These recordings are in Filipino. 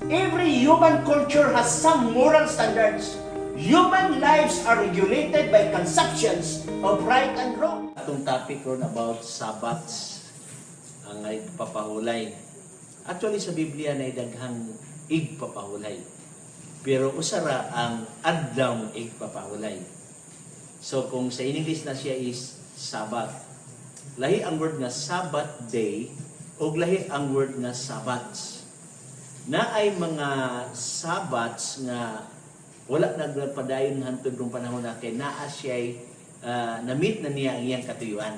Every human culture has some moral standards. Human lives are regulated by conceptions of right and wrong. Itong topic ron about Sabbats, ang igpapahulay. Actually sa Biblia na daghang igpapahulay. Pero usara ang adlaw igpapahulay. So kung sa English na siya is Sabbath. Lahi ang word nga Sabbath day o lahi ang word nga Sabbats. Na ay mga Sabbats nga wala nagpadayon hantod ng panahon na kay naa siya'y na-meet na niya ang iyang katuyuan.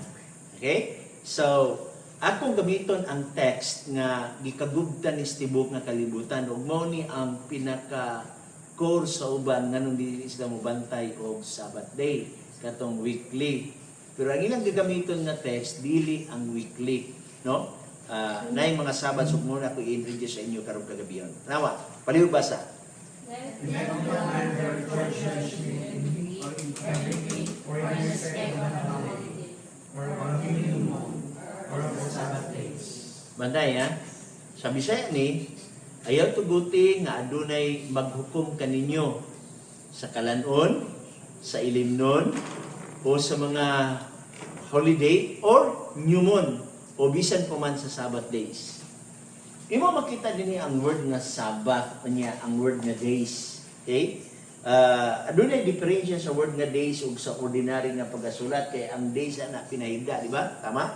Okay? So, akong gamiton ang text nga gikagubtan ni tibok nga kalibutan ug mao ni ang pinaka-core sa uban nganong dili sila mobantay og Sabbath day katong weekly. Pero ang ilang gagamiton nga text dili ang weekly, no? Na yung mga Sabbath ug muna ko i-introduce sa inyo karong kagabion. Nawa, palihog basa. Let no man therefore judge you in meat or in everything, or in respect of a holiday, or of a new moon, or of the Sabbath days. Banday, ha? Sa Bisaya ni, ayaw tuguti nga adunay maghukom kaninyo sa kalanon, sa ilimnon, o sa mga holiday, or new moon, o bisan pa man sa Sabbath days. Imo makita din ang word nga Sabbath o niya ang word nga days. Okay? Adunay diferensya sa word nga days ug sa ordinary nga pagkasulat kay ang days na pinahigda, di ba? Tama?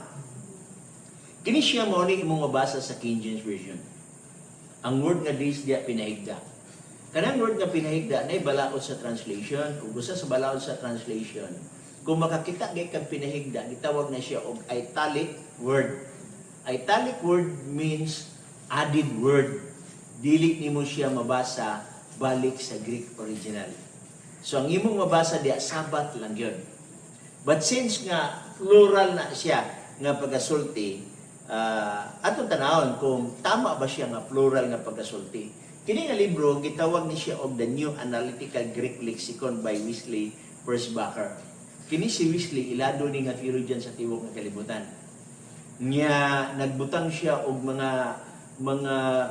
Kini siya mao ni imong mabasa sa King James Version. Ang word nga days diya pinahigda. Kanang word nga pinahigda nay balaod sa translation ug usa sa balaod sa translation. Kung makakita gay kag pinahigda, gitawag na siya og italic word. Italic word means added word. Dili nimo siya mabasa balik sa Greek original. So ang imong mabasa diya Sabbath lang yun. But since nga plural na siya nga pagasulti, atong tanawon kung tama ba siya nga plural nga pagasulti. Kini nga libro gitawag ni siya og The New Analytical Greek Lexicon by Wesley Persbacher. Kini si Wesley ilado ni nga theologian sa tibuok nga kalibutan. Nya nagbutang siya og mga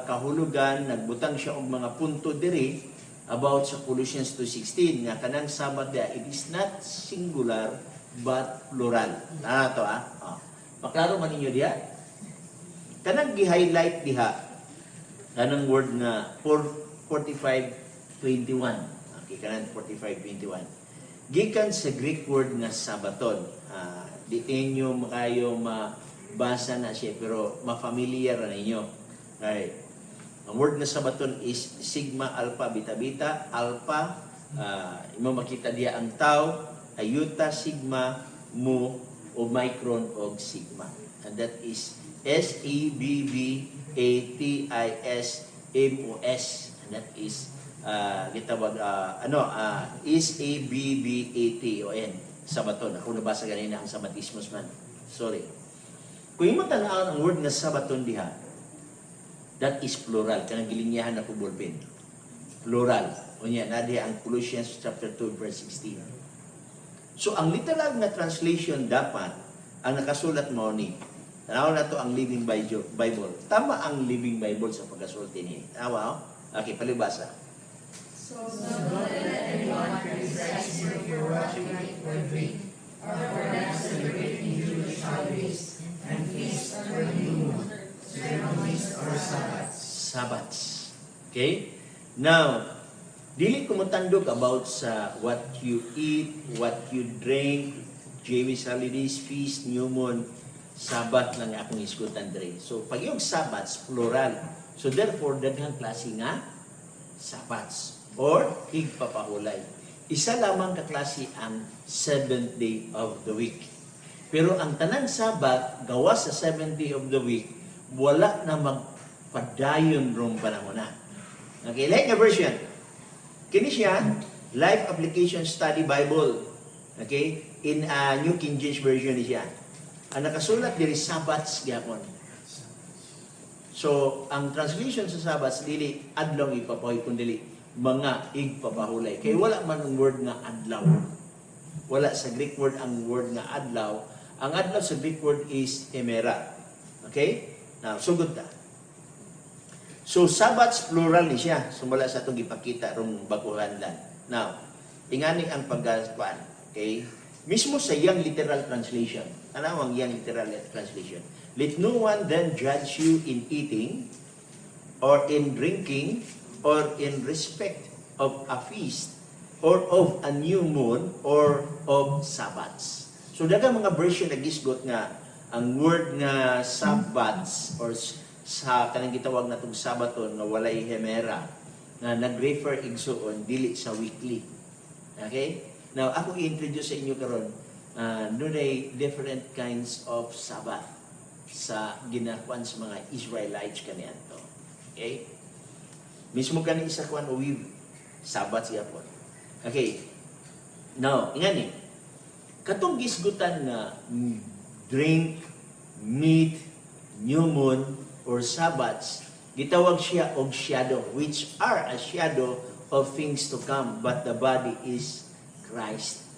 kahulugan, nagbutang siya og mga punto diri about sa Colossians 2:16 nga kanang Sabbath day it is not singular but plural. To maklaro man ninyo diha. Kanang gi-highlight diha kanang word nga 45:21. Okay, kanang 45:21. Gikan sa Greek word nga Sabbaton. Di ninyo makayo mabasa na siya pero ma-familiar na ninyo. Right. Ang word na Sabbaton is sigma, alpha, beta, beta, alpha. Imo makita diya ang tau, iota, sigma, mu, o micron, o sigma. And that is SEBBATISMOS. And that is gitawag SABBATON. Sabbaton. Ako nabasa ganina ang Sabbatismos man. Sorry. Kung imo tan-aw ang word na Sabbaton diha, that is plural. Kanang gilinyahan na ballpen. Plural. O niya, nadiya ang Colossians chapter 2, verse 16. So, ang literal na translation dapat, ang nakasulat mo ni, tanaw na to ang Living Bible. Tama ang Living Bible sa pagkasulti niya. Tawa, okay, palibasa. So not let anyone criticize you for what you eat or drink, or for not celebrating Jewish holidays, and feasts or new moon, ceremonies or Sabbaths. Sabbats. Okay? Now, dili ko motandog about sa what you eat, what you drink, Jewish holidays, feast, new moon, Sabbath lang akong iskutan dre. So, pag yung Sabbats, plural. So, therefore, daghang klase nga Sabbats or higpapahulay. Isa lamang kaklase ang 7th day of the week. Pero ang tanang Sabbath, gawa sa 7th day of the week, wala na magpadayon rong panahon na. Okay, like a version. Kini siya, Life Application Study Bible. Okay? In New King James Version ni siya. Ang nakasulat diri Sabbats gyapon. So, ang translation sa Sabbats dili adlaw ipapahoy kundi mga igpapahulay. Kay wala man ang word nga adlaw. Wala sa Greek word ang word nga adlaw. Ang adlaw sa Greek word is emera. Okay? Now, sugod ta. So, Sabbats plural ni siya. Sumula sa itong ipakita rong baguhan lang. Now, ingani ang pagkaspan. Okay? Mismo sa Young Literal Translation. Ano ang Young Literal Translation? Let no one then judge you in eating, or in drinking, or in respect of a feast, or of a new moon, or of Sabbats. So, daga mga version na gisgot nga, ang word nga Sabbats, or sa kanang gitawag na itong Sabaton, nga walay hemera, na nag-refer igsuon, dili sa weekly. Okay? Now, ako i-introduce sa inyo karon doon ay different kinds of Sabbath sa ginakuan sa mga Israelites kaniadto. Okay? Mismo kani isa kuan uwi Sabbath siya po. Okay. Now, ingani. Katong gisgutan na drink, meat, new moon, or Sabbats, gitawag siya og shadow, which are a shadow of things to come, but the body is Christ.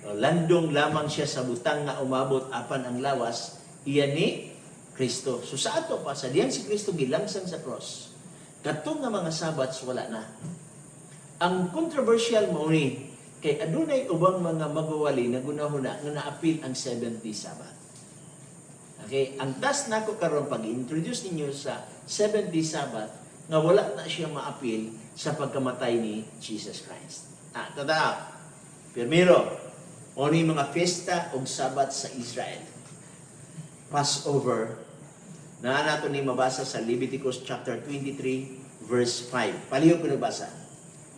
O, landong lamang siya sa butang nga umabot apan ang lawas, iyan ni Kristo. So sa ato pa, sa diyan si Kristo gilangsang sa cross, katong nga mga Sabbats wala na. Ang controversial mo ni, kay adunay ubang mga magawali na gunahuna nga naapil ang 70 Sabbath. Okay, ang task nako karon pag-introduce ninyo sa 70 Sabbath nga wala na siya maapil sa pagkamatay ni Jesus Christ. Tada. Primero, oni mga fiesta o Sabbath sa Israel. Passover. Na nato ni mabasa sa Leviticus chapter 23 verse 5. Paliho ko nabasa.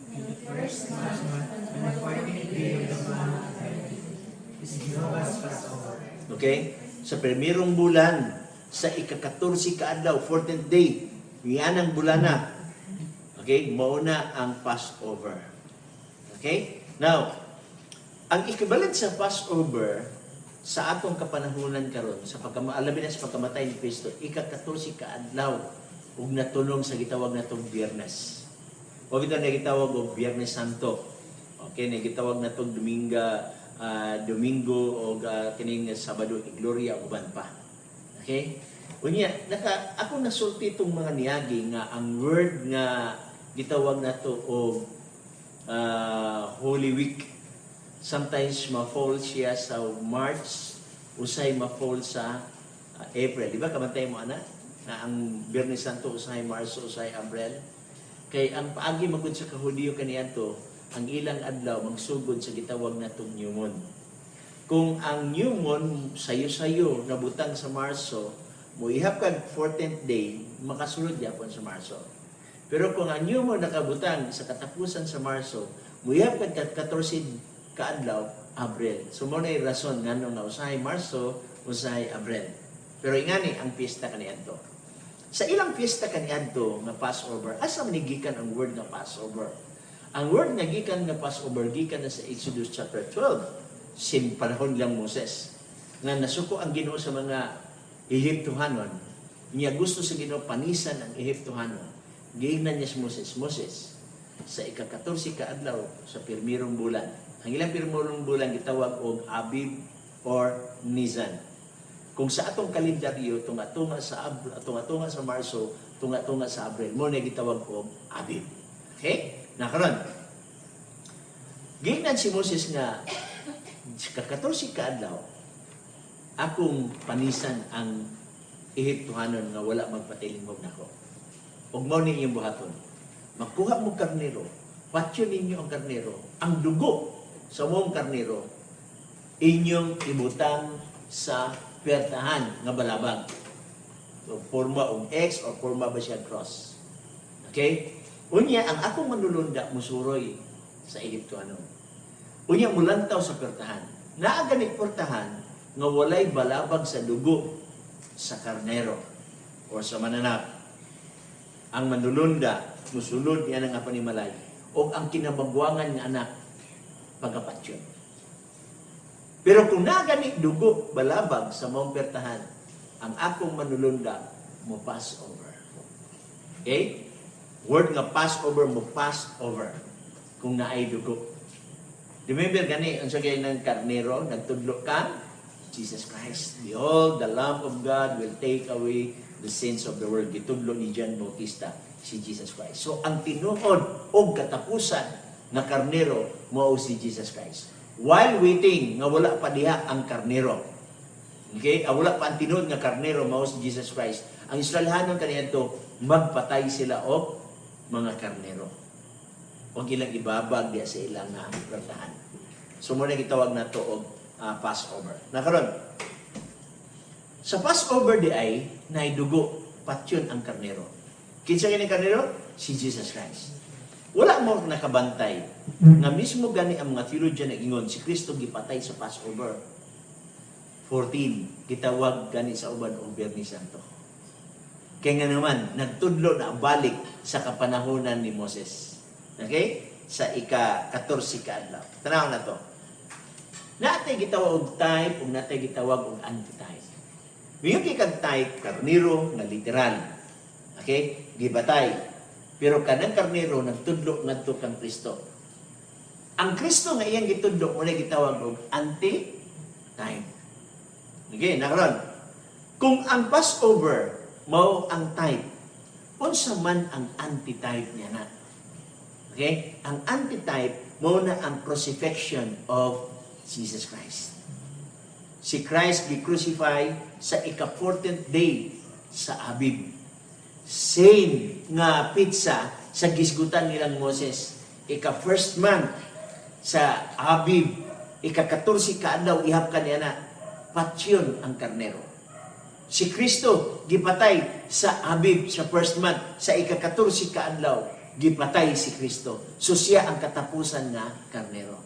In the first month, on the 14th day of the month, is Jehovah's Passover. Okay? Sa primerong bulan, sa ika-14 kaadlaw, 14th day, yan ang bulana. Okay? Mauna ang Passover. Okay? Now, ang equivalent sa Passover, sa atong kapanahunan karon sa alamin na sa pagkamatay ni Kristo, ika-14 kaadlaw, ug natulong sa gitawag natong Biyernes. O ito na gitawag og Biyernes Santo. Okay, na gitawag natong Domingo o kining Sabado Igloria uban pa. Okay? Unya, ako nasulti itong mga niyagi nga ang word nga gitawag nato og Holy Week. Sometimes ma-fall siya sa March, usay ma-fall sa April. Di ba kamantay mo ana? Na ang Biyernes Santo usay Marso, usay April. Kay ang paagi magud sa Kahudiyo kaniadto, ang ilang adlaw magsugod sa gitawag natong new moon. Kung ang new moon sayo-sayo nabutang sa Marso, muihap kag 14th day, makasulod yapon sa Marso. Pero kung ang new moon nakabutang sa katapusan sa Marso, muihap kag 14 kaadlaw, Abril. So mo na yung rason nga nung usahay Marso, usahay Abril. Pero ingani ang piyesta kaniadto. Sa ilang piyesta kaniadto nga Passover, asa man gikan ang word nga Passover? Ang word nga gikan nga Passover gikan na sa Exodus chapter 12, sin panahon lang Moses. Nga nasuko ang Ginoo sa mga Ehiptohanon. Niya gusto sa Ginoo panisan ang Ehiptohanon. Giingnan niya si Moses, sa ika-14 kaadlaw sa pirmirong bulan. Ang ilang pirmirong bulan gitawag og Abib or Nisan. Kung sa atong kalendaryo tunga-tunga sa Marso, tunga-tunga sa Abril, mo na gitawag og Abib. Okay? Nakaron. Giingnan si Moses nga ka-14 kaadlaw akong panisan ang Ehiptohanon nga wala magpatilingog nako. Ug mao ni inyong buhaton. Magkuha mo karnero, patyo ninyo ang karnero, ang dugo sa mong karnero inyong ibutang sa pertahan nga balabag. So, forma og X or forma ba siya cross. Okay? Unya, ang akong manulunda musuroy sa Ehiptohanon. Unya, mulantaw sa pertahan. Naaganit pertahan nga walay balabag sa dugo sa karnero o sa mananap. Ang manulunda, musulod niya nga panimalay o ang kinabagwangan nga anak pagkapatyon. Pero kung nagani dugo balabag sa mong pertahan, ang akong manulunda mo pass over. Okay? Word nga pass over mo pass over kung naay dugo. Remember gani ang sagay ng karnero nagtudlo kan Jesus Christ. Behold, the Lamb of God will take away the sins of the world. Gitudlo ni John Bautista si Jesus Christ. So ang tinuod o katapusan na karnero mao si Jesus Christ. While waiting nga wala pa diha ang karnero. Okay? Wala pa ang tinuod nga karnero mao si Jesus Christ. Ang Israelhanon kaniadto magpatay sila og mga karnero. Huwag ilang ibabag diya sa ilang bertahan. So muna gitawag na to og Passover. Nakaron. Sa Passover di ay naidugo patyon ang karnero. Kinsa kini karnero? Si Jesus Christ. Wala mo nakabantay nga mismo gani ang mga theologian nag-ingon si Kristo gipatay sa Passover. 14 gitawag gani sa uban og Biyernes Santo. Kaya nga naman nagtudlo na balik sa kapanahonan ni Moses. Okay? Sa ika-14 kaadlaw. Tanaw na to. Natay gitawag og type ug natay gitawag og anti-type. Yung kikag type karnero nga literal. Okay? Gibatay. Pero kanang karnero nagtudlo ngadto kang Kristo. Ang Kristo nga iyang gitudlo mo gitawag og anti-type. Okay, nakaroon. Kung ang Passover mao ang type, unsa man ang anti-type niya na? Okay? Ang anti-type mao na ang crucifixion of Jesus Christ. Si Christ gi-crucify sa ika-14th day sa Abib. Same nga pizza sa gisgutan nilang Moses. Ika-first month sa Abib. Ika-14 kaadlaw ihap kaniya na patyon ang karnero. Si Kristo gipatay sa Abib sa first month. Sa ika-14 kaadlaw gipatay si Kristo. So siya ang katapusan nga karnero.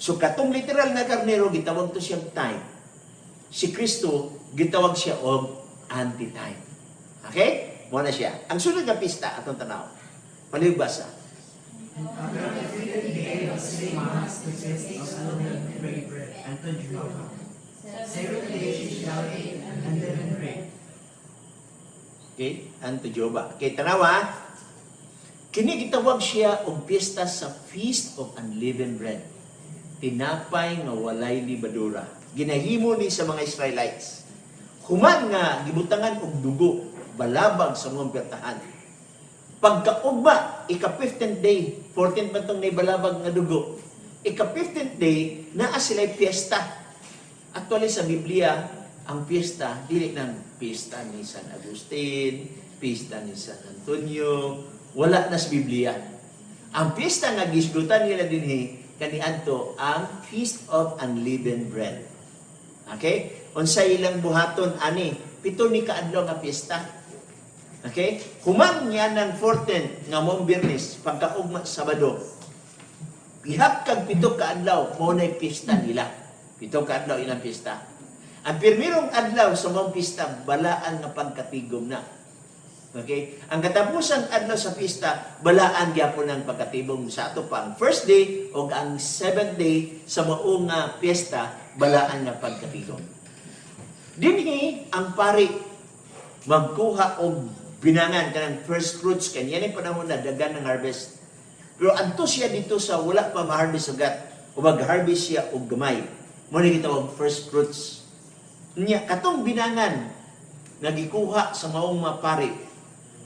So katong literal nga karnero gitawag to siyang type. Si Kristo gitawag siya og anti-type. Okay? Mo na siya. Ang sunod nga pista atong tanaw. Palibasa. Okay? Anto Joba. Okay, tanawa. Kini gitawag siya og piyesta sa Feast of Unleavened Bread. Tinapay nga walay libadura. Ginahimo ni sa mga Israelites. Human nga gibutangan og dugo, balabag sa mga bertahan. Pagkaugma, ika-15th day, 14th man tong balabag nga dugo. Ika-15th day, naa sila'y piyesta. Actually sa Biblia, ang piyesta, dili ng piyesta ni San Agustin, piyesta ni San Antonio, wala na sa Biblia. Ang piyesta nga gisgutan nila dinhi kaniadto ang Feast of Unleavened Bread. Okay? Unsay ilang buhaton ani, 7 ni kaadlaw nga piyesta. Okay? Human niya ng 14 nga mong Biyernes pagkaugma Sabado. Ihap kag 7 kaadlaw mo na piyesta nila. 7 kaadlaw ilang piyesta. Ang pirmirong adlaw sa mong piyesta balaan nga pagkatigom na. Okay? Ang katapusan adlaw sa pista, balaan gyapon ang pagkatibong sa ato pa ang first day o ang 7th day sa maong piyesta, balaan nga pagkatibong. Dinhi ang pari magkuha og binangan kanang first fruits kanya ni panahon na dagan ng harvest. Pero adto siya dito sa wala pa ma-harvest ugat o mag-harvest siya og gamay. Mo ni gitawag first fruits. Nya katong binangan nagikuha sa maong pari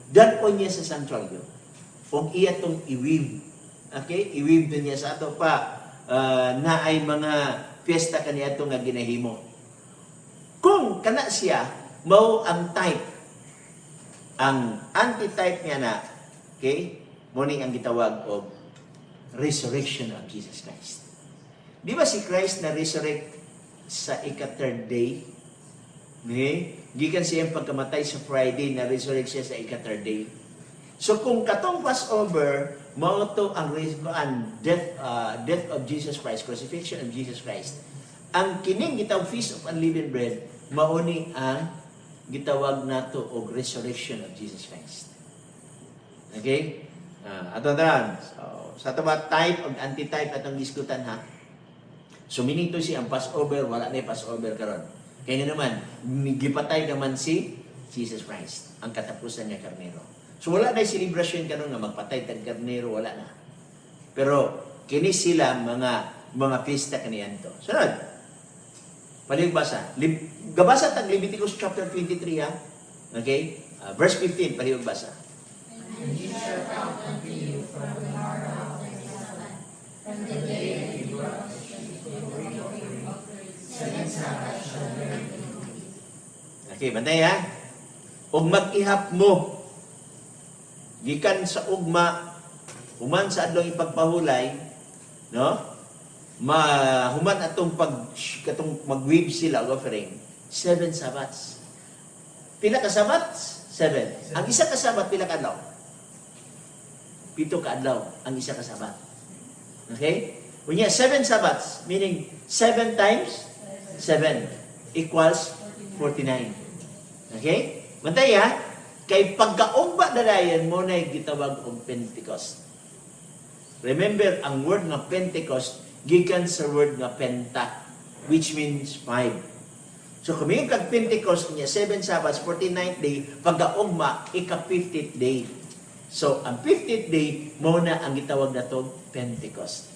danon niya sa santuaryo. Kung iya itong i-weave. Okay? I-weave niya sa ato pa na ay mga fiesta kaniya itong nga ginahimo. Kung kana siya, mao ang type. Ang anti-type niya na, okay? Morning ang gitawag o resurrection of Jesus Christ. Di ba si Christ na resurrect sa ika-3rd day? Okay? Gikan siyang pagkamatay sa Friday, na-resurrect siya sa ika-3rd day. So kung katong Passover, mao to ang death of Jesus Christ, crucifixion of Jesus Christ. Ang kining gitawag Feast of Unleavened Bread, mao ni ang gitawag nato og resurrection of Jesus Christ. Okay? Atong tanan. So, sa ito ba type o anti-type atong diskutan ha? So meaning to siya ang Passover, wala na yung Passover karon. Kaya naman, gipatay naman si Jesus Christ, ang katapusan niya karnero. So wala na yung celebration karon nga magpatay tag karnero, wala na. Pero kini sila mga pista kaniadto. Sunod. Paligbasa. Gabasa tag Leviticus chapter 23 ha. Okay? Verse 15 paligbasa. and he shall count unto you from the morrow of the Sabbath, from the day that you brought the sheep to the offering. 7 Sabbaths shall bear iniquity. Okay, bantay ha. Og mag-ihap mo gikan sa ugma human sa adlong ipagpahulay, no? Human atong katong mag-weave sila og offering. 7 Sabbaths. Pila ka Sabbaths? 7. Ang isa ka Sabbath pila ka adlaw? 7 ka adlaw ang isa ka Sabbath. Okay? Unya 7 Sabbaths, meaning 7 times 7 equals 49. Okay? Bantay ha? Kay pagkaugba dadayan mo na gitawag og Pentecost. Remember, ang word nga Pentecost gikan sa word nga penta, which means 5. So kung kag Pentecost niya 7 Sabbaths, 49th day, pagkaugma ika-50th day. So ang 50th day mo na ang gitawag nato Pentecost.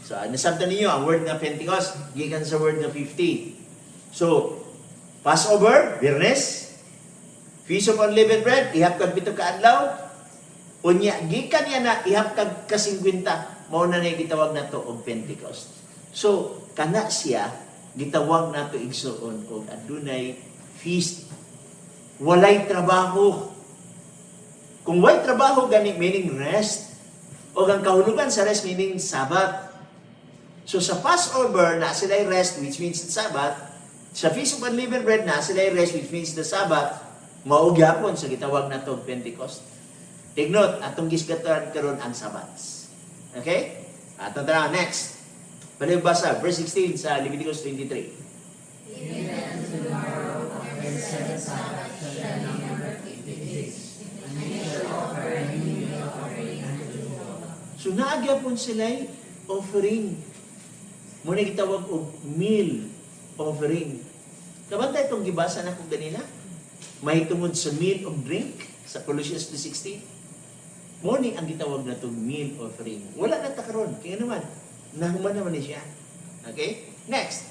So nasabtan ninyo ang word nga Pentecost gikan sa word nga 50. So Passover, Biyernes, Feast of Unleavened Bread, ihap kag 7 ka adlaw. Unya gikan niya na ihap kag ka-50, mao na nay gitawag nato og Pentecost. So kana siya gitawag nato igsuon og adunay feast. Walay trabaho. Kung walay trabaho gani meaning rest. O ang kahulugan sa rest meaning Sabbath. So sa Passover na sila'y rest, which means the Sabbath. Sa Feast of Unleavened Bread na sila'y rest, which means the Sabbath. Maugyapon sa gitawag na itong Pentecost. Tignot, atong gisgatan karon ang Sabbaths. Okay? Atong tara, next. Palibasa, verse 16 sa Leviticus 23. Even unto the morrow of the 7th Sabbath shall number 50 days, and he shall offer a new meal offering unto the Lord. So naagyapon sila'y offering. Muna gitawag og meal offering. Kabantay itong gibasa na kong ganina? May tungod sa meal of drink sa Colossians 2:16. Morning ang gitawag na itong meal offering. Wala na takaroon. Kaya naman, nahuman naman niya. Okay? Next.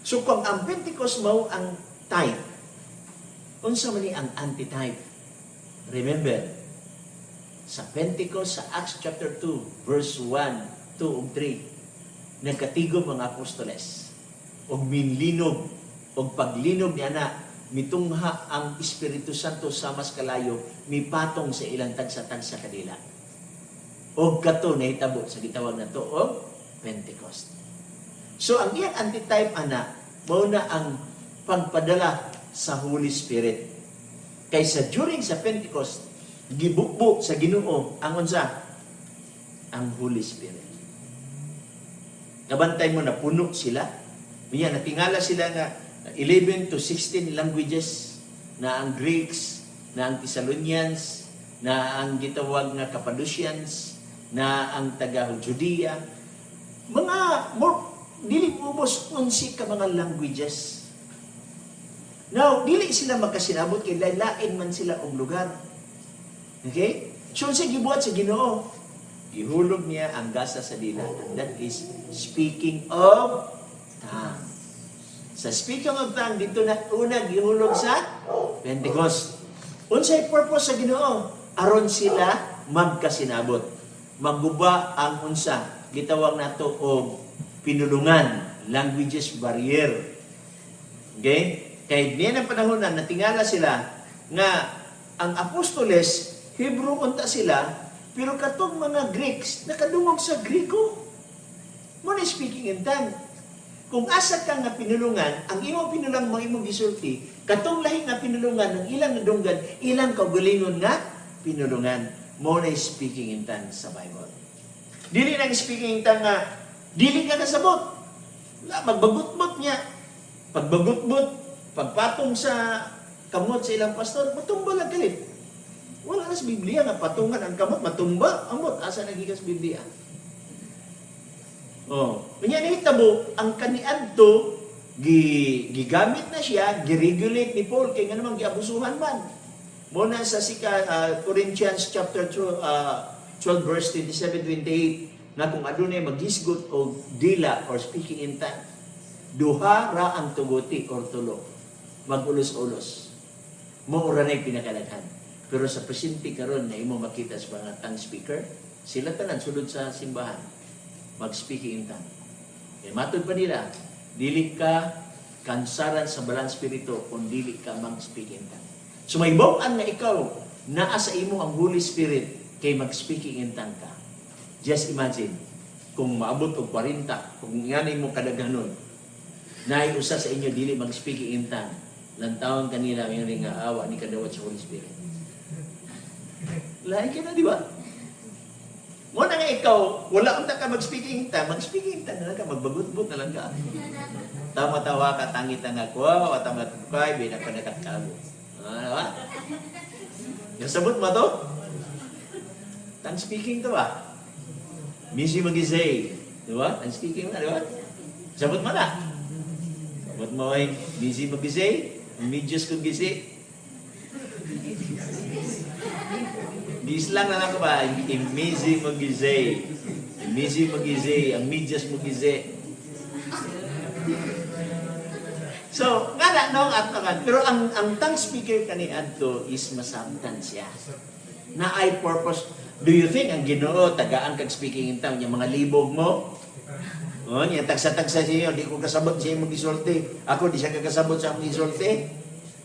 So kung ang Pentecost mo ang type, unsa man ni ang anti-type? Remember, sa Pentecost, sa Acts chapter 2, verse 1, 2 ug 3, nagkatigom ang apostoles og minlinog og paglinog niya na mitungha ang Espiritu Santo sa mas kalayo mipatong sa ilang tagsa-tagsa kadila. Og kato nahitabo sa gitawag na to og Pentecost. So ang iyang antitype ana mao na ang pagpadala sa Holy Spirit. Kaysa during sa Pentecost gibukbo sa Ginoo ang unsa? Ang Holy Spirit. Kabantay mo na puno sila. Miya natingala sila nga 11 to 16 languages na ang Greeks, na ang Thessalonians, na ang gitawag nga Cappadocians, na ang taga-Judea. Mga dili ubos 11 ka mga languages. Now, dili sila makasinabot kay lain man sila og lugar. Okay? So sa gibuhat sa Ginoo, gihulog niya ang gasa sa dila. And that is speaking of tongue. Sa speaking of tongue, dito na una gihulog sa Pentecost. Unsay purpose sa Ginoo? Aron sila magkasinabot. Magguba ang unsa gitawag nato og pinulungan, languages barrier. Okay? Kay diyan ang panahon na natingala sila nga ang apostoles Hebrew unta sila, pero katong mga Greeks nakadungog sa Griko. Mo na speaking in tongue. Kung asa ka nga pinulungan, ang imong pinulang mo imong gisulti, katong lahi nga pinulungan ng ilang nadunggan, ilang kaugalingon nga pinulungan. Mo na speaking in tongue sa Bible. Dili nang speaking in tongue nga dili ka kasabot. Magbagutbot niya. Pagbagutbot, pagpatong sa kamot sa ilang pastor, matumba lang kalit. Wala na sa Biblia nga patungan ang kamot, matumba ang mot. Asa nagigas Biblia? Oh, unya nahitabo ang kaniadto gigamit na siya, giregulate ni Paul kay nga namang giabusuhan man. Muna sa Corinthians chapter 12 verse 27-28 na kung adunay maghisgot o dila or speaking in tongue, duha ra ang tuguti or tulo, magulos-ulos. Mo ra nay pinakadaghan. Pero sa presente karon na imo makita sa mga tongue speaker, sila tanan sulod sa simbahan mag-speaking in tongue. Eh matod pa nila, dili ka kansaran sa balang spirito kung dili ka mag-speaking in tongue. So may bawaan nga ikaw naa sa imo ang Holy Spirit kay mag-speaking in tongue ka. Just imagine kung maabot og 40, kung ngani mo kadaghanon, naay usa sa inyo dili mag-speaking in tongue, lantawon kanila yung nga awa ni kadawat sa Holy Spirit. Lain ka na, di ba? Mo na nga ikaw, wala ka mag-speaking in tongue, mag-speaking in tongue na lang ka, magbagot-but na lang ka. Tama-tawa ka, tangit nga ko, watang-atupay, binapanatakabo. Diba? Nasabot mo to? Tongue speaking to ba? Misi mag-isay. Diba? Tongue speaking na, diba? Sabot mo na. Sabot mo ay, misi mag-isay, medios kong gisi. Islang na lang ko ba? Imisi mag-isay. Imisi mag-isay. Ang medias mag-isay. So, nga na, no, at naman. Pero ang tongue speaker kaniadto is masabtan siya. Na ay purpose. Do you think ang Ginoo tagaan kag speaking in tongue yung mga libog mo? Oh, niya tagsa-tagsa siya, di ko kasabot siya mag-isulti. Ako di siya kakasabot sa mag-isulti.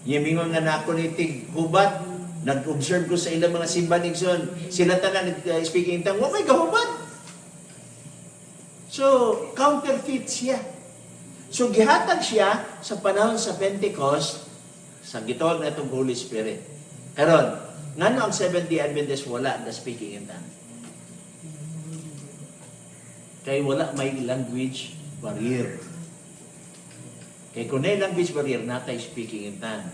Niya mingon nga na ako ni tig hubat. Nag-observe ko sa ilang mga simbahan Nixon, sila tanan speaking in tongue, wa may gahubad. So, counterfeit siya. So, gihatag siya sa panahon sa Pentecost, sa gitawag na itong Holy Spirit. Karon, ngano ang Seventh-day Adventist wala na speaking in tongue? Kaya wala may language barrier. Kaya kung may language barrier, natay speaking in tongue.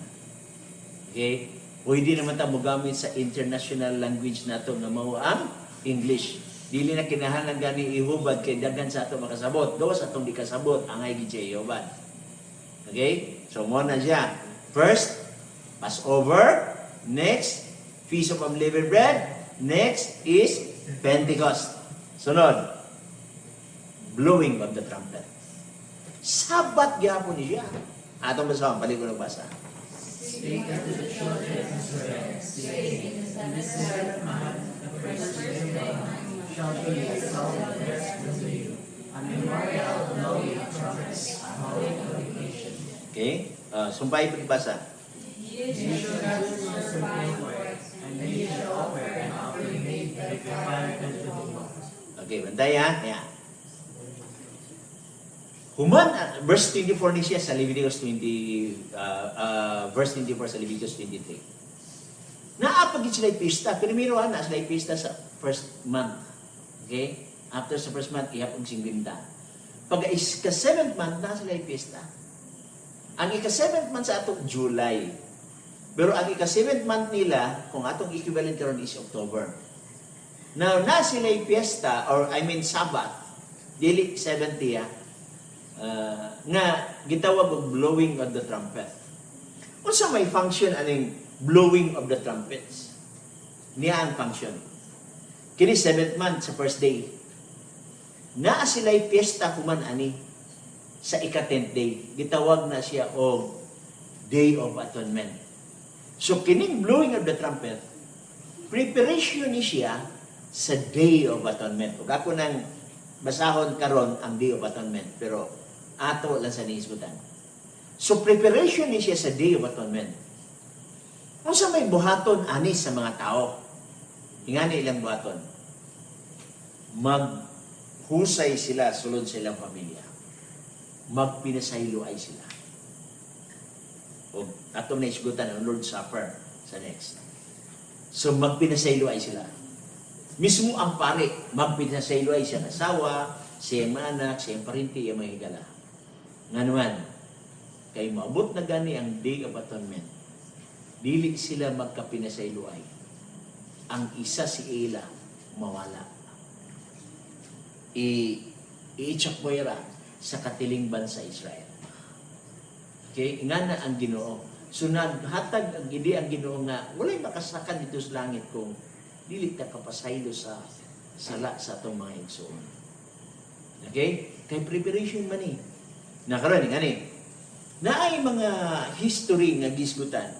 Okay? O hindi naman tayo gamit sa international language nato na mao ang English. Dili na kinahanglan gani ihubad kay daghan sa ato makasabot. Gawas atong di kasabot ang ay gijay ihubad. Okay? So mo na siya. First, Passover. Next, Feast of Unleavened Bread. Next is Pentecost. Sunod, blowing of the trumpet. Sabat gyapon niya. Atong basahon, balik ko nagbasa. Speak unto the children of Israel, saying, in the seventh month, the first day shall be a solemn rest unto you, a memorial blowing of trumpets, a holy convocation. Okay? Sumpay pagbasa. Ye shall not glorify the Lord, and ye shall offer an offering made by fire unto the Lord. Okay, bantay ha? Yeah. Human, verse 24 ni siya sa Leviticus 20, verse 24 sa Leviticus 23. Naapagin sila pista, pero na sila pista sa first month. Okay? After sa first month, ihapag singgimda. Pag ika-7th month, na sila pista. Ang ika-7th month sa atong July. Pero ang ika-7th month nila, kung atong equivalent karon is October. Now, na sila pista, or I mean Sabbath, dili 70 nga gitawag og blowing of the trumpet. Unsa may function aning blowing of the trumpets? Niya ang function. Kini 7th month sa first day. Naa sila'y piyesta human ani sa ika-10th day. Gitawag na siya og Day of Atonement. So kining blowing of the trumpet, preparation ni siya sa Day of Atonement. Ug ako nang basahon karon ang Day of Atonement, pero ato lang sa niisgutan. So preparation ni siya sa Day of Atonement. Kung sa may buhaton ani sa mga tao, ingani ilang buhaton, maghusay sila sulod sa ilang pamilya. Magpinasaylo ay sila. O atong naisgutan ang Lord's Supper sa next. So magpinasaylo ay sila. Mismo ang pare, magpinasaylo ay siya asawa, siyang anak, siyang parinti, yung mga higala. Nga naman, kay maabot na gani ang Day of Atonement, dili sila magkapinasayloay. Ang isa si Ela, mawala. I-itsakwera sa katiling bansa Israel. Okay? Nga na ang Ginoo. So naghatag ang Ginoo nga, walay makasakan dito sa langit kung dili ta kapasaylo sa sala sa atong mga igsoon. Okay? Kay preparation man na karon ngani. Naay mga history nga gisgutan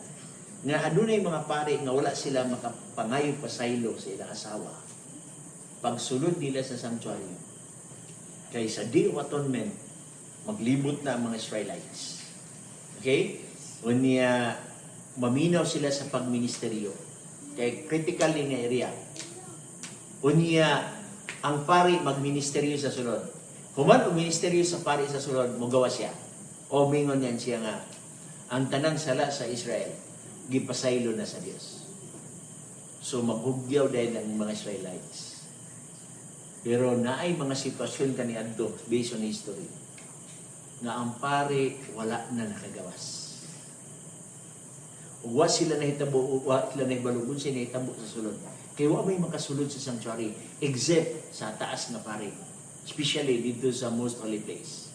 nga adunay mga pari nga wala sila makapangayo pasaylo sa ilang asawa pagsulod nila sa sanctuary. Kay sa Day of Atonement, maglibot na ang mga Israelites. Okay? Unya, maminaw sila sa pagministeryo. Kay critical ni nga area. Unya, ang pari magministeryo sa sulod. Human o ministeryo sa pari sa sulod, mugawa siya. O mingon yan siya nga, ang tanang sala sa Israel, gipasaylo na sa Dios. So maghugyaw dahil ang mga Israelites. Pero naay mga sitwasyon kaniadto based on history nga ang pare wala na nakagawas. Wa sila nahitabo, wa sila nahibalugon sila nahitabo sa sulod. Kaya wa may makasulod sa sanctuary except sa taas nga pare. Especially dito sa most holy place.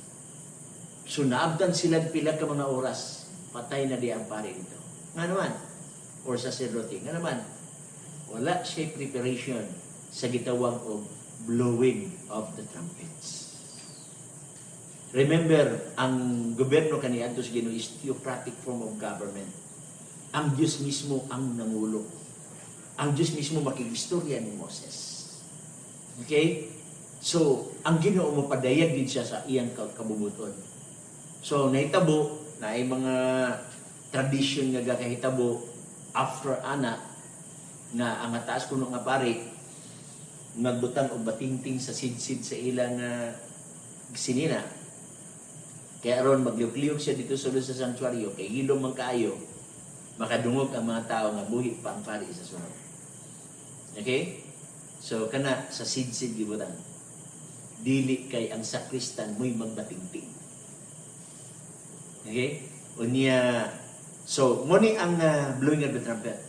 So naabdan sila pila ka mga oras, patay na di ang pare dito. Nga naman, or sacerdote, nga naman, wala siya preparation sa gitawang o blowing of the trumpets. Remember, ang gobyerno kaniadto sa Ginoo is theocratic form of government. Ang Diyos mismo ang nangulo. Ang Diyos mismo makigistorya ni Moses. Okay? So, ang Ginoo mapadayag din siya sa iyang kabubuton. So, nahitabo na ay mga tradition nga gakahitabo after ana nga ang taas kuno nga pare nagbutang og batingting sa sidsid sa ilang sinina. Kaya aron magliuk-liuk siya dito sulod sa sanctuaryo kay hilom man kaayo makadungog ang mga tao nga buhi pa ang pari sa sunod. Okay? So kana sa sidsid gibutang. Dili kay ang sakristan mo'y magbatingting. Okay? Unya, so muni ang blowing of the trumpet.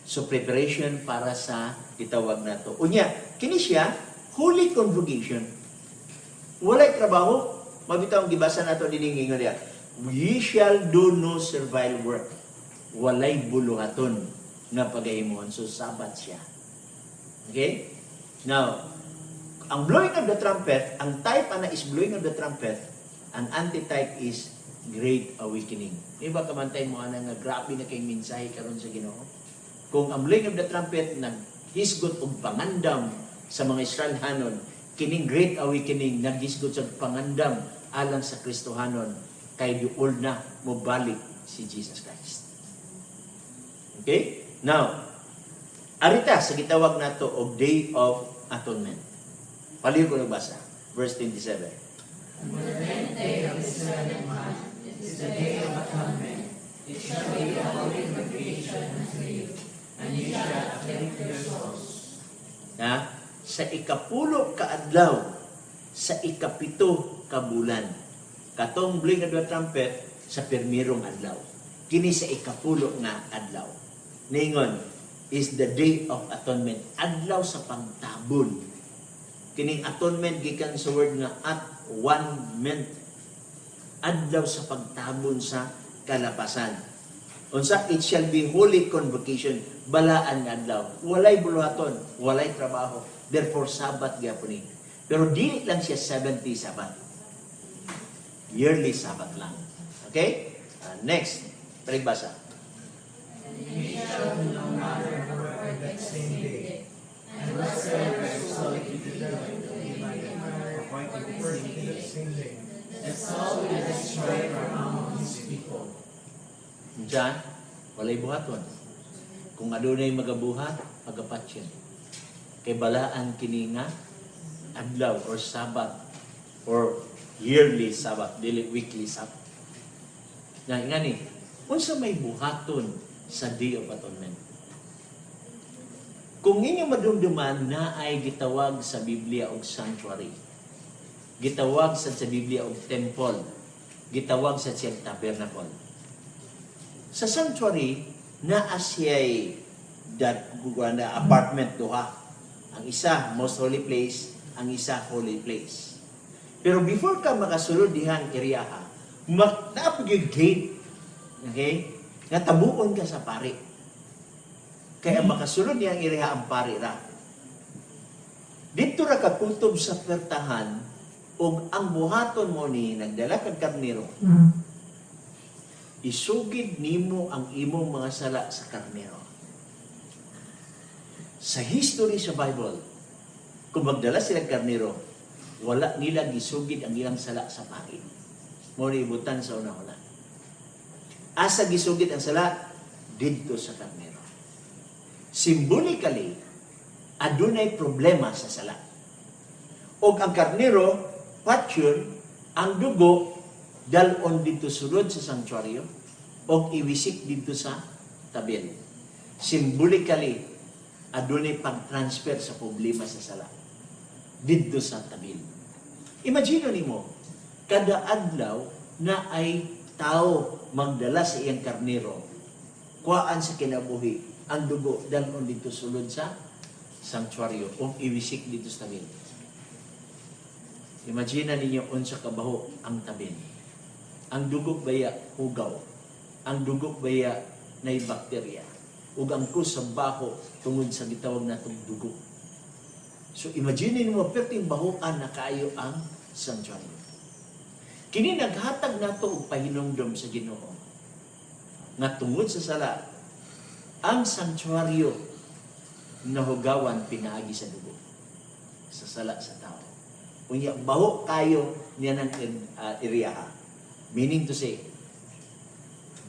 So preparation para sa gitawag nato. Unya, kini siya holy convocation. Walay trabaho, mabitaw ang gibasa nato dinhi ingon diha. We shall do no servile work. Walay buluhaton nga pagahimuon. So sabat siya. Okay? Now, ang blowing of the trumpet, ang type ana is blowing of the trumpet, ang antitype is great awakening. Iba kamantay mo ana nga grabe na kay mensahe karon sa Ginoo. Kung ang blowing of the trumpet naghisgot og pangandam sa mga Israelhanon, kining great awakening naghisgot sa pangandam alang sa Kristohanon kay duol na mobalik si Jesus Christ. Okay? Now, arita sa gitawag nato og Day of Atonement. Paliw ko nagbasa. Verse 27. And the 10th day of the 7th month is the day of atonement. It shall be a holy convocation unto you, and you shall afflict your souls. Na sa ikapulo ka adlaw, sa ikapito ka bulan, katong blowing of the trumpet sa pirmirong adlaw. Kini sa ikapulo nga adlaw. Ningon is the Day of Atonement. Adlaw sa pagtabon. Kining atonement gikan sa word nga at-one-ment. Adlaw sa pagtabon sa kalapasan. Unsa, it shall be holy convocation. Balaan nga adlaw. Walay buluhaton, walay trabaho. Therefore, Sabat gyapon ni. Pero dili lang siya 70 Sabat. Yearly Sabat lang. Okay? Next. Pagbasa. And ye shall do no matter work that same day, and whatsoever soul you do to be by the manner appointed for the same day, that soul will destroy from among his people. Diyan, walay buhaton. Kung adunay magabuhat, pagapat siya. Kay balaan kini nga adlaw or Sabat or yearly Sabat, dili weekly Sabat. Nga ni, unsa may buhaton sa Day of Atonement? Kung inyo madumduman na ay gitawag sa Biblia og sanctuary, gitawag sa Biblia og temple, gitawag sa siyang tabernacle. Sa sanctuary, naa siya'y apartment duha. Ang isa, most holy place, ang isa, holy place. Pero before ka makasulod dihang area ha, naapag yung gate, okay? Nga tabuon ka sa pari. Kaya makasulod niyang area ang pari ra. Dito ra ka kutob sa pertahan, og ang buhaton mo ni nagdala kag karnero. isugid nimo ang imong mga sala sa karnero. Sa history sa Bible, kung magdala sila karnero, wala nila gisugid ang ilang sala sa pari. Mo ibutan sa una-una. Asa gisugid ang sala didto sa karnero. Symbolically, adunay problema sa sala. Og ang karnero, patyon, ang dugo, dalon dito sulod sa sanctuaryo, og iwisik dito sa tabil. Symbolically, adunay pag-transfer sa problema sa sala dito sa tabil. Imagine nimo, kada adlaw na ay tao magdala sa iyang karnero, kuhaan sa kinabuhi, ang dugo dalon dito sulod sa sanctuaryo o iwisik dito sa tabil. Imagine ninyo unsa kabaho ang tabil. Ang dugo baya hugaw, ang dugo baya nay bakterya, ug ang kus sa baho tungod sa gitawag natong dugo. So imagine mo perting bahoan na kaayo ang sanctuaryo. Kini naghatag nato og pahinumdom sa Ginoo nga tungod sa sala ang sanctuaryo nahugawan pinaagi sa dugo sa sala sa tao. Unya baho kayo niya ng area. Meaning to say,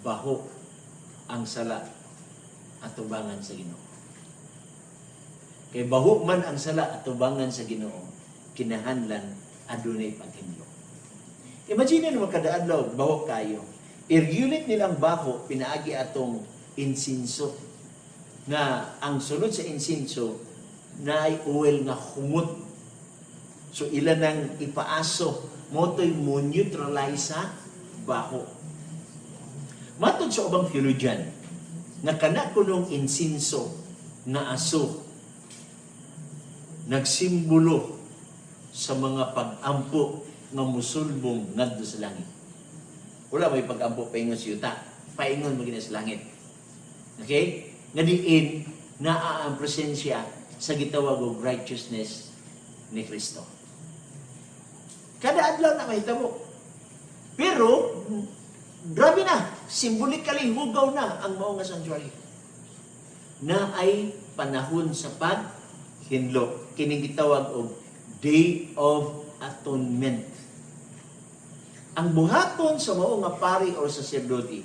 baho ang sala at tubangan sa Ginoo. Kay baho man ang sala at tubangan sa Ginoo, kinahanglan adunay paghinlo. Imagine mo kada adlaw baho kayo. I-regulate nilang baho pinaagi atong insinso na ang sunod sa insinso na ay oil nga humot. So ilan nang ipaaso mo to'y mo neutralize sa baho. Matod sa ubang theologian na kana kunong insinso na aso nagsimbolo sa mga pag-ampo nga musulbong ngadto sa langit. Wala may pag-ampo paingon sa yuta, paingon mo gina sa langit. Okay? Nga diin naa ang presensya sa gitawag og righteousness ni Kristo. Kada adlaw na mahitabo. Pero grabe na, symbolically hugaw na ang mao nga sanctuary. Na ay panahon sa paghinlo. Kining gitawag og Day of Atonement. Ang buhaton sa mao nga pari o sacerdote,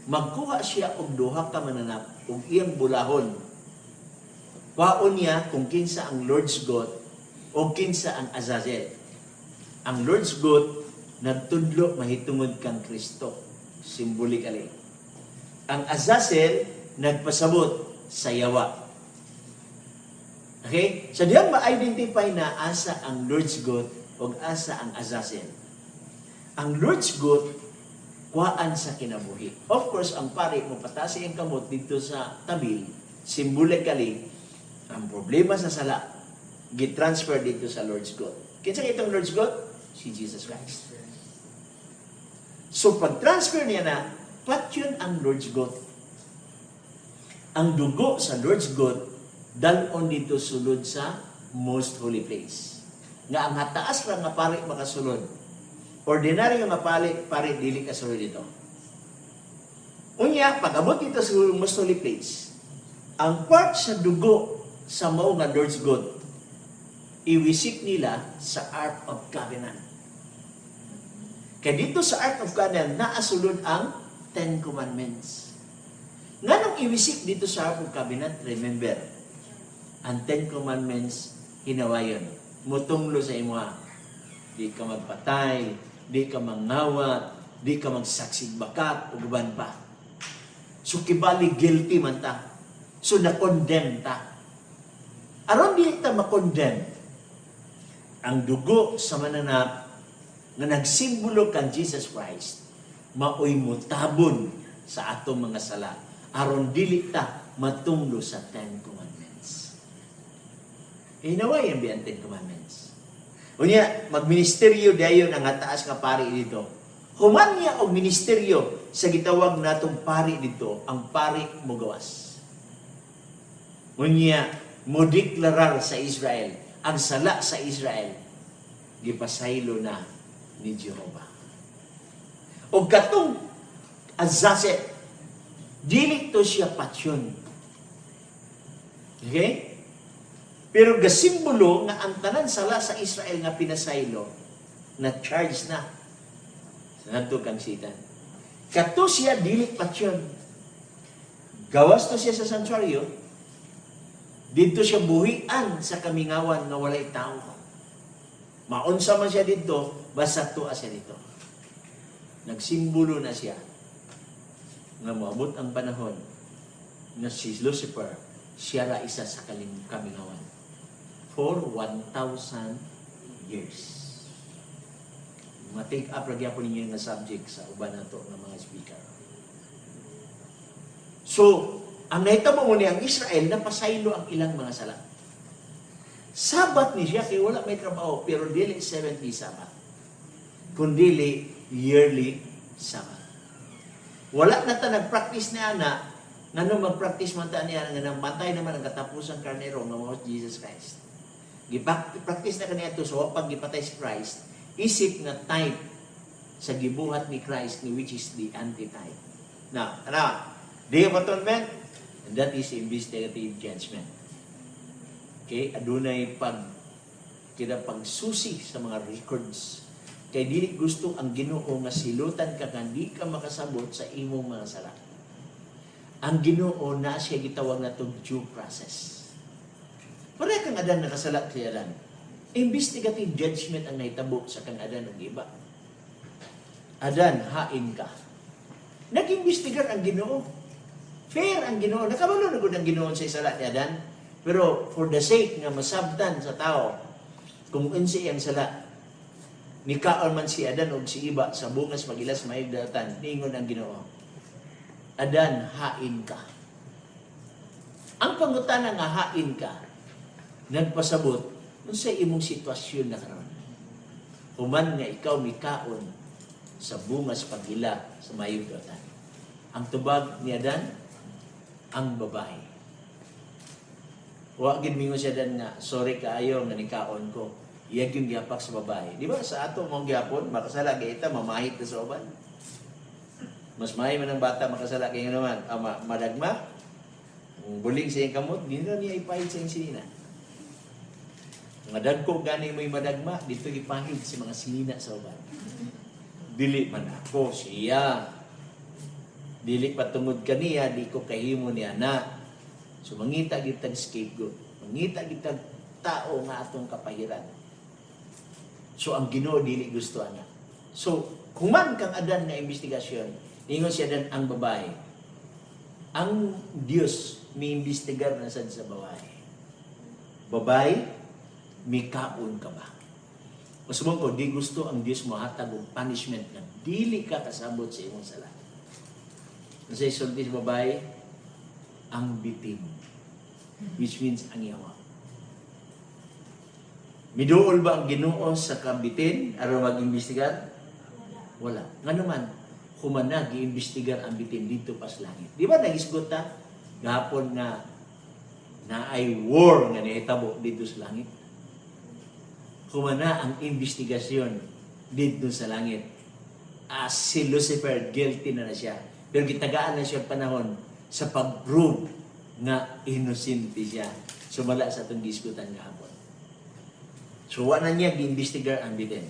magkuha siya og duha ka mananap og iyang bulahon. Kwaon niya kung kinsa ang Lord's goat o kinsa ang Azazel. Ang Lord's goat nagtudlo mahitungod kang Kristo, symbolically. Ang Azazel nagpasabot sa yawa. Okay? So diyan ma-identify na asa ang Lord's goat o asa ang Azazel. Ang Lord's goat kuhaan sa kinabuhi. Of course, ang pari mo patasi ang kamot dito sa tabil, symbolically, ang problema sa sala, gitransfer dito sa Lord's goat. Kinsa itong Lord's goat? Si Jesus Christ. So pag-transfer niya na, patyon ang Lord's goat. Ang dugo sa Lord's goat, dalon dito sulod sa most holy place. Nga ang hataas lang nga pari makasulod. Ordinary nga pari dili kasulod dito. Unya, pag-abot dito sa most holy place, ang part sa dugo sa mao nga Lord's goat, iwisik nila sa Ark of Covenant. Kaya dito sa Ark of Covenant, naasulod ang Ten Commandments. Nga nung iwisik dito sa Ark of Covenant, remember, ang Ten Commandments, hinawayon. Mutunglo sa imuha. Di ka magpatay, di ka mangawat, di ka magsaksig bakat, o guban pa. So, kibali guilty man ta. So, na-condemn ta. Aron di ta ma-condemn, ang dugo sa mananap na nagsimbolo kang Jesus Christ, maoy mutabon sa atong mga sala. Aron dili ta matunglo sa Ten Commandments. Hinaway ang biyan Ten Commandments. Unya, magministeryo dayon ang taas nga pari dito. Human niya og ministeryo sa gitawag natong pari dito, ang pari mo gawas. Unya, mo deklarar sa Israel, ang sala sa Israel, gipasaylo na ni Jehovah. O katong Azazel. Dili to siya patyon. Okay? Pero gasimbolo nga ang tanan sala sa Israel nga pinasaylo na charge na sa ngadto kang sitan. Kato siya dili patyon. Gawas to siya sa sanctuaryo. Dito siya buhian sa kamingawan nga walay tao. Maunsa man siya dito, basta tuwa siya dito. Nagsimbolo na siya nga moabot ang panahon na si Lucifer siya ra isa sa kamingawan for 1,000 years. Ma-take up lagi po ninyo nga subject sa uban na to ng mga speaker. So, ang nahitabo mo niya ang Israel, napasaylo ang ilang mga sala. Sabat ni siya, kaya wala may trabaho, pero dili 70 sabat. Kundili yearly sabat. Wala na ta nag-practice niya na, nga nung mag-practice man ta niya, nga namatay naman ang katapusang karnero, nga mga Jesus Christ. Practice na kaniya ito, so pag gipatay si Christ, isip na type sa gibuhat ni Christ, which is the anti-type. Now, Day of Atonement, and that is investigative judgment. Okay, adunay pagsusi sa mga records. Kay dili gusto ang Ginoo nga silutan ka nga di ka makasabot sa imong mga sala. Ang Ginoo na siya gitawag na tong due process. Pare kang Adan nakasalat si Adan. Investigative judgment ang nahitabo sa kang Adan ug iba. Adan, hain ka. Nag-investigar ang Ginoo. Fair ang Ginoo. Nakabalo na gud ang Ginoo sa sala ni Adan. Pero for the sake nga masabtan sa tao kung unsi ang sala, nikaon man si Adan o si iba sa bungas magilas maigdatan, ningon ang Ginoo, Adan, hain ka. Ang pangutana nga hain ka, nagpasabot, sa imong sitwasyon na karon. Human nga ikaw mikaon sa bungas pagila sa maigdatan. Ang tubag ni Adan, ang babae. Wa gid mingon siya Dan nga, sorry kaayo nga nikaon ko. Iyag yung gihapak sa babae. Di ba sa ato mong gihapon, makasala kay ita, mamahit na sa uban. Mas mahay man ang bata, makasala kay naman. Madagma, buling sa iyang kamot, di na niya ipahid sa iyang sinina. Mga dagko gani mo'y madagma, dito ipahid sa mga sinina sa uban. Dili man ako, siya. Dili patungod kaniya, di ko kahimo niya na. So mangita gitag scapegoat. Mangita gitag tao nga atong kapahiran. So ang Ginoo dili gusto ana. So human kang Adan nga investigasyon, ingon si Adan ang babae. Ang Dios miimbestigar na sad sa babae. Babae, mikaon ka ba? Masubong ko, di gusto ang Dios mohatag og punishment na dili ka kasabot sa imong sala. Sa isulti sa babae, ang bitin, which means ang yawa. Miduol ba ang Ginoo sa kabitin aron mag-imbestigar? Wala. Nga naman, humana gi-imbestigar ang bitin dito pa sa langit. Di ba nagisgot ta? Gahapon nga na ay war nga nahitabo dito sa langit. Humana ang investigasyon dito sa langit. Si Lucifer, guilty na siya. Pero gitagaan na siya panahon sa pag-prove nga innocent siya. Sumala sa itong diskutan gahapon. So, wala niya gi-investigar ang bitin.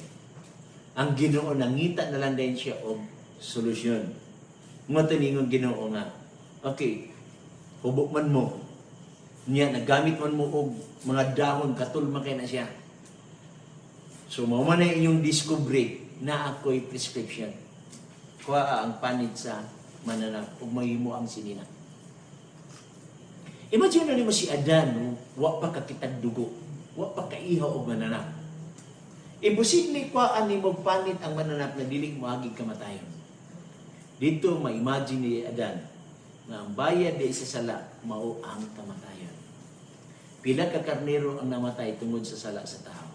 Ang Ginoo nangita na lang din siya og solusyon. Mataningon Ginoo nga, okay, hubok man mo, niya, nagamit man mo og mga dahon, katulma kay na siya. So, mauman na inyong discovery na ako'y prescription. Kuha ang panid sa mananap, ug mahimo ang sinina. Imagine na mo si Adan, wa pa kakitag dugo, wa pa kaihaw og mananap. Imposible kuhaan ni mo panit ang mananap na diling moagig kamatayon. Dito ma-imagine ni Adan na ang bayad di sa sala mao ang kamatayon. Pila ka karnero ang namatay tungod sa sala sa tao.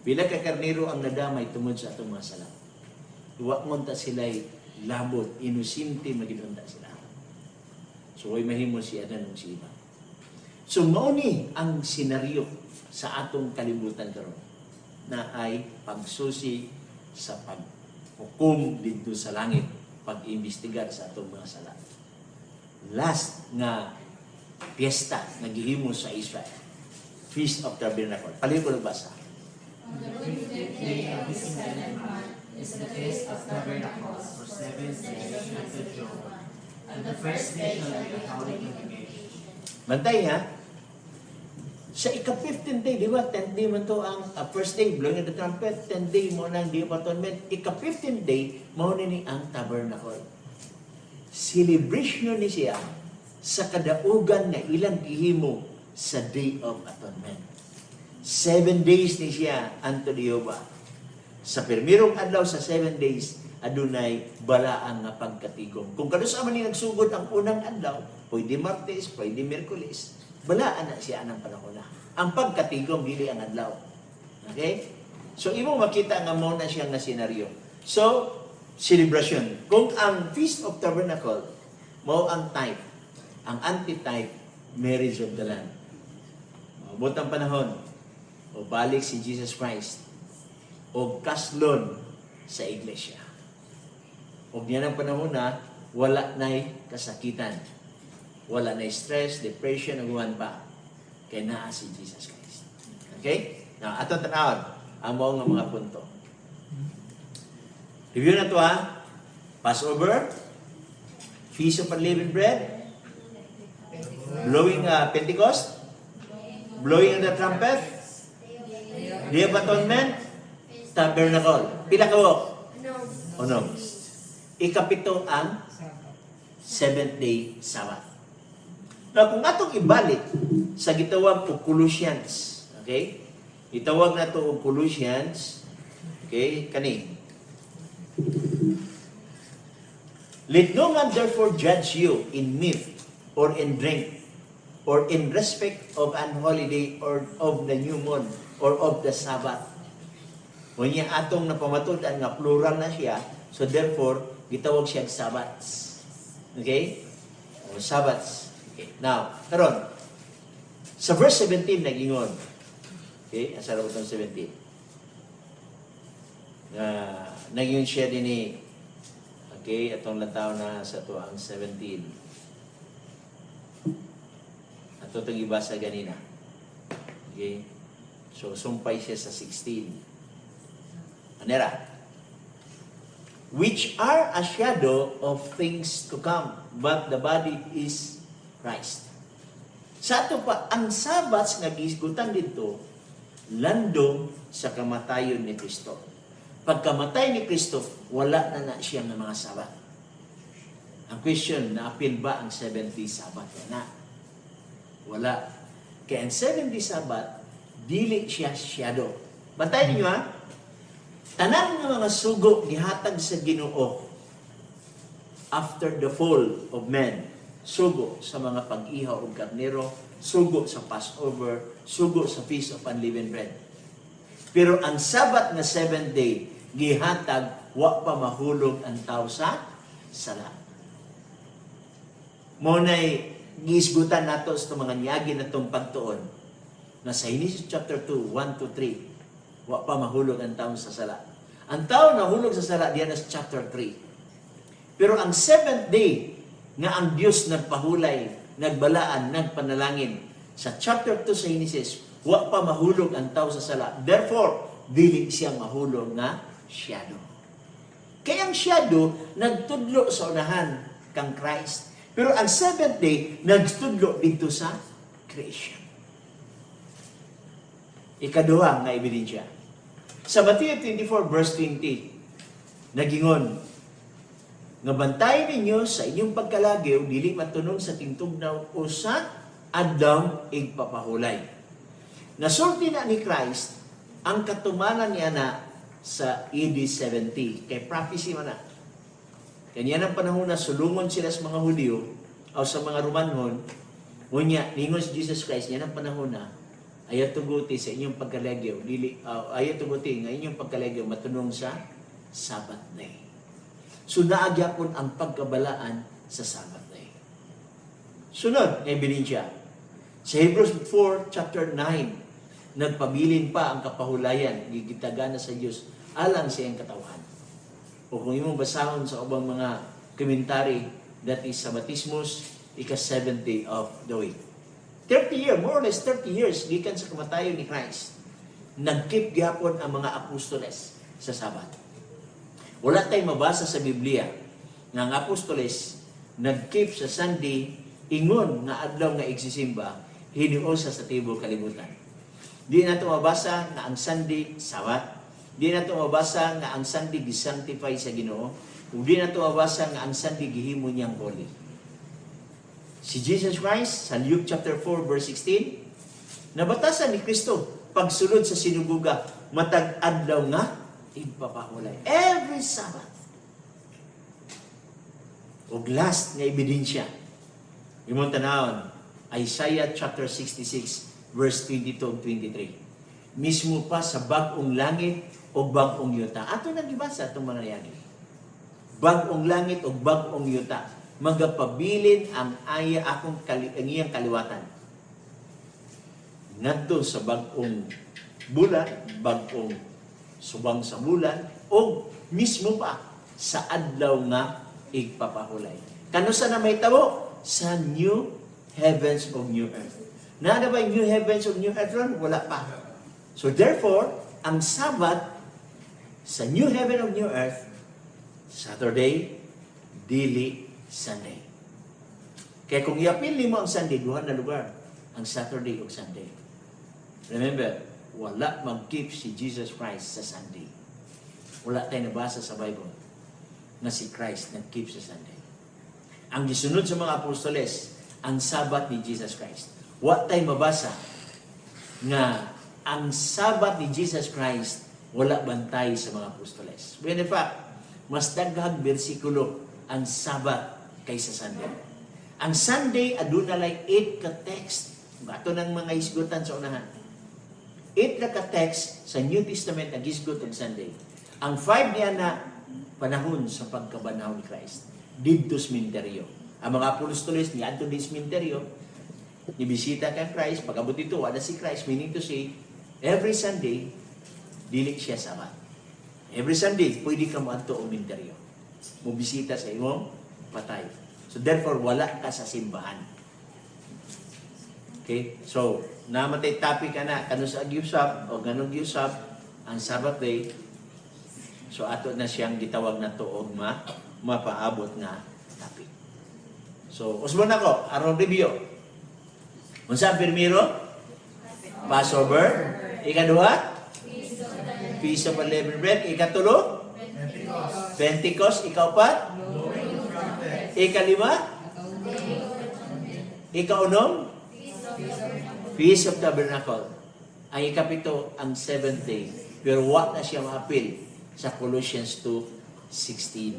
Pila ka karnero ang nadamay tungod sa atong mga sala. Wa mon ta sila'y labot, inosente magidonda sila. So way mahimo si Adan ug si Eva. So mao ni ang senaryo sa atong kalibutan karon na ay pagsusi sa paghukom dito sa langit pag-imbestigar sa atong mga sala. Last nga piyesta nga gihimo sa Israel, Feast of Tabernacle. Paliw ko nagbasa. On the 15th day of the 7th month is the Feast of Tabernacles for 7 days unto Jehovah. And the first day shall be a holy convocation. Bantay ha. Sa ika-15th day, di ba? 10th day man to ang first day, blowing of the trumpet. 10th day mo nang Day of Atonement. Ika-15th day, mo ni ang tabernacle. Celebration ni siya sa kadaugan nga ilang gihimo sa Day of Atonement. 7 days ni siya unto Jehovah. Sa pirmirong adlaw sa 7 days, adunay balaan nga pagkatigom. Kung kadusa man ni nagsugod ang unang adlaw, pwede Martes, pwede Miyerkules, balaan na siya ng panahon na. Ang pagkatigom dili ang adlaw. Okay? So imo makita nga mo na siya nga senaryo. So celebration. Kung ang Feast of Tabernacle mao ang type, ang antitype, marriage of the Lamb. Maabot ang panahon, o balik si Jesus Christ, o kaslon sa iglesia. O niya ng panahon na wala na'y kasakitan, wala na'y stress, depression, aguman pa, kay naa si Jesus Christ. Okay? Now, ato tanawon ang mga mga punto. Review na to ha. Passover, Feast of Unleavened Bread, blowing Pentecost, blowing of the trumpet, Day of Atonement, Tabernacle. Pila kawok? Unom. Ikapito ang 7th day Sabbath. Now, kung atong ibalik sa gitawag o Colossians, okay? Itawag na to o Colossians, okay? Kani. Let no man therefore judge you in meat or in drink or in respect of an holiday or of the new moon or of the Sabbath. Unya atong napamatud-an nga plural na siya, so therefore gitawag siya Sabbats. Okay? O Sabbats. Okay. Now, karon sa verse 17 nagingon. Okay, asa ra utong 17. Nagingon siya dinhi. Okay, atong lantaw na sa to ang 17. Ato itong ibasa ganina. Okay? So, sumpay siya sa 16. Anera. Which are a shadow of things to come, but the body is Christ. Sa ato pa, ang Sabbats nga gisgutan dito, landong sa kamatayon ni Kristo. Pagkamatay ni Kristo, wala na siya ng mga Sabbath. Ang question, na-appeal ba ang 70 Sabbath? Na. Wala. Kaya ang 70 Sabbath, dili siya shadow. Bantayan niyo ha? Tanan ng mga sugo gihatag sa Ginoo after the fall of man. Sugo sa mga pag-ihaw og karnero, sugo sa Passover, sugo sa Feast of Unleavened Bread. Pero ang Sabbath nga 7th day, gihatag wa pa mahulog ang tao sa sala. Mo nay giisgutan nato sa mga niyagi natong pagtuon na sa Genesis chapter 2, 1 to 3, wa pa mahulog ang tao sa sala. Ang tao nahulog sa sala diyan sa chapter 3. Pero ang 7th day nga ang Dios nagpahulay, nagbalaan, nagpanalangin sa chapter 2 sa Genesis, wa pa mahulog ang tao sa sala. Therefore, dili siya mahulog nga shadow. Kaya ang shadow nagtudlo sa unahan kang Christ. Pero ang 7th day nagtudlo dito sa creation. Ikaduha nga ebidensya. Sa Matthew 24 verse 20, nagingon, nga bantayan ninyo sa inyong pagkalagyo, dili matunog sa tingtugnaw o sa adlaw igpapahulay. Nasulti na ni Christ ang katumanan niya na sa AD 70. Kay prophecy man na. Kanya ng panahon na sulungon sila sa mga Hudyo o sa mga Romanhon, ngunya, ningon si Jesus Christ, niya ng panahon na ayaw tuguti sa inyong pagkalagyo, ayaw tuguti nga inyong pagkalagyo matunong sa Sabbath day. So naagyapon ang pagkabalaan sa Sabbath day. Sunod, ebidensya. Sa Hebrews 4, chapter 9, nagpabilin pa ang kapahulayan, gigitagan na sa Diyos, alang sa iyang katawan. O kung imong basahon sa ubang mga commentary, that is Sabbatismus, ika-7th day of the week. 30 years, more or less 30 years, gikan sa kamatayon ni Christ, nagkeep gyapon ang mga apostoles sa Sabat. Wala tayong mabasa sa Biblia nga ang apostoles nagkeep sa Sunday ingon nga adlaw nga igsisimba hinuosa sa tibuok kalibutan. Di na ito mabasa nga ang Sunday Sabat. Di na ito mabasa nga ang Sunday gisanctify sa Ginoo. O di na ito mabasa nga ang Sunday gihimo niyang holy. Si Jesus Christ, sa Luke chapter 4, verse 16, nabatasan ni Kristo, pagsulod sa sinuguga, matag adlaw nga, igpapahulay. Every Sabbath. O last nga ebidensya, imong tanawon, Isaiah chapter 66, verse 22 and 23. Mismo pa sa bagong langit o bagong yuta. Ato nagibasa itong mga nayagi. Bagong langit o bagong yuta. Magapabilin ang ang iyang kaliwatan. Ngadto sa bagong bulan, bagong subang sa bulan, o mismo pa sa adlaw nga igpapahulay. Kano sa na may tabo? Sa new heavens o new earth. Nada ba yung new heavens o new earth ron? Wala pa. So therefore, ang Sabbath sa new heaven o new earth, Saturday, dili Sunday. Kaya kung iapil mo ang Sunday, duha na lugar. Ang Saturday o Sunday. Remember, wala mag-keep si Jesus Christ sa Sunday. Wala tayo nabasa sa Bible na si Christ nag-keep sa Sunday. Ang gisunod sa mga apostoles, ang Sabbath ni Jesus Christ. What tayo mabasa nga ang Sabbath ni Jesus Christ wala bantay sa mga apostoles. When in fact, mas daghang bersikulo ang Sabbath kaysa Sunday. Ang Sunday, aduna like 8 ka text. Bato ng mga isgutan sa unahan. 8 na ka text sa New Testament na gisgot ang Sunday. Ang 5 niya na panahon sa pagkabanaw ni Christ. Didto sementeryo. Ang mga apostoles ni adto din sementeryo, nibisita kay Christ, pagabot ito, wala si Christ, meaning to say, every Sunday, dili siya Sabbath. Every Sunday, pwede ka mo adto o sementeryo. Mubisita sa imong patay. So therefore, wala ka sa simbahan. Okay? So, namatay topic ka na, kano sa agyusap o ganong gyusap, ang Sabbath day, so ato na siyang gitawag na tuog mapaabot nga topic. So, usbon ako, aron review. Unsa pirmiro? Passover. Ikaduha? Feast of Unleavened Bread. Ikatulo? Pentecost. Ikaupat? Ikalima? Ikaunom? Feast of Tabernacle. Ang ikapito, ang 7th day. Pero what na siya ma-appeal sa Colossians 2:16.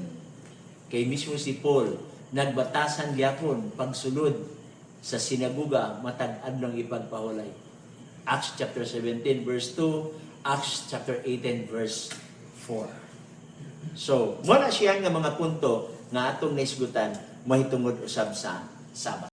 Kay mismo si Paul, nagbatasan gyapon pagsulod sa sinaguga matag adlong ipagpahulay. Acts chapter 17 verse 2, Acts chapter 18 verse 4. So, mo na siya nga mga punto nga atong naisgutan mahitungod usab sa Sabbath.